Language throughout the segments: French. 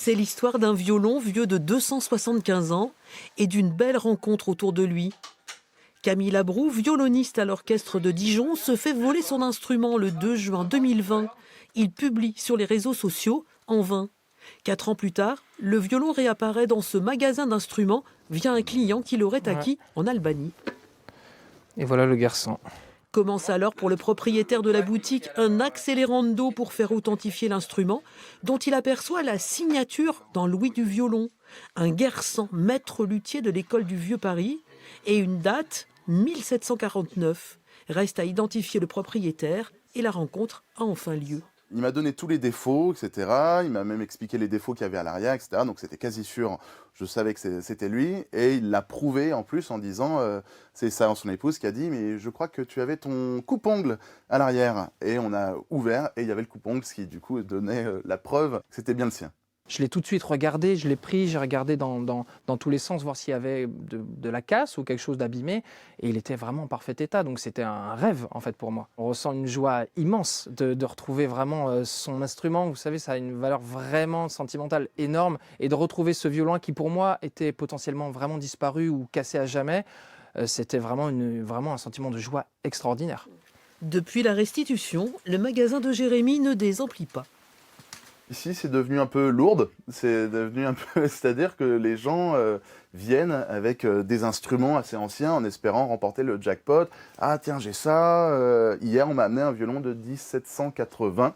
C'est l'histoire d'un violon vieux de 275 ans et d'une belle rencontre autour de lui. Camille Labroue, violoniste à l'orchestre de Dijon, se fait voler son instrument le 2 juin 2020. Il publie sur les réseaux sociaux en vain. 4 ans plus tard, le violon réapparaît dans ce magasin d'instruments via un client qui l'aurait acquis en Albanie. Et voilà le garçon. Commence alors pour le propriétaire de la boutique un accélérando pour faire authentifier l'instrument dont il aperçoit la signature dans l'ouïe du violon. Un Guersan, maître luthier de l'école du Vieux Paris, et une date 1749. Reste à identifier le propriétaire et la rencontre a enfin lieu. Il m'a donné tous les défauts, etc. Il m'a même expliqué les défauts qu'il y avait à l'arrière, etc. Donc c'était quasi sûr, je savais que c'était lui. Et il l'a prouvé en plus en disant, c'est ça, son épouse qui a dit, mais je crois que tu avais ton coupe-ongle à l'arrière. Et on a ouvert et il y avait le coupe-ongle, ce qui du coup donnait la preuve que c'était bien le sien. Je l'ai tout de suite regardé, je l'ai pris, j'ai regardé dans tous les sens, voir s'il y avait de la casse ou quelque chose d'abîmé. Et il était vraiment en parfait état, donc c'était un rêve en fait pour moi. On ressent une joie immense de retrouver vraiment son instrument. Vous savez, ça a une valeur vraiment sentimentale énorme. Et de retrouver ce violon qui pour moi était potentiellement vraiment disparu ou cassé à jamais, c'était vraiment un sentiment de joie extraordinaire. Depuis la restitution, le magasin de Jérémy ne désemplit pas. Ici, c'est devenu un peu lourde. C'est-à-dire que les gens viennent avec des instruments assez anciens en espérant remporter le jackpot. Ah tiens, j'ai ça. Hier, on m'a amené un violon de 1780.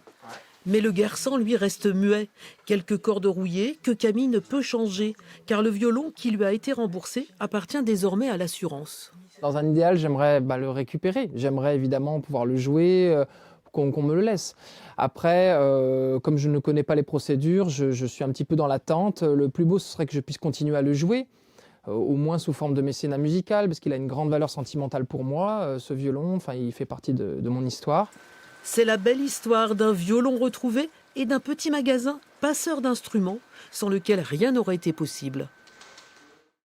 Mais le Guersan, lui, reste muet. Quelques cordes rouillées que Camille ne peut changer, car le violon qui lui a été remboursé appartient désormais à l'assurance. Dans un idéal, j'aimerais le récupérer. J'aimerais évidemment pouvoir le jouer, qu'on me le laisse. Après, comme je ne connais pas les procédures, je suis un petit peu dans l'attente. Le plus beau, ce serait que je puisse continuer à le jouer, au moins sous forme de mécénat musical, parce qu'il a une grande valeur sentimentale pour moi, ce violon. Enfin, il fait partie de mon histoire. C'est la belle histoire d'un violon retrouvé et d'un petit magasin passeur d'instruments sans lequel rien n'aurait été possible.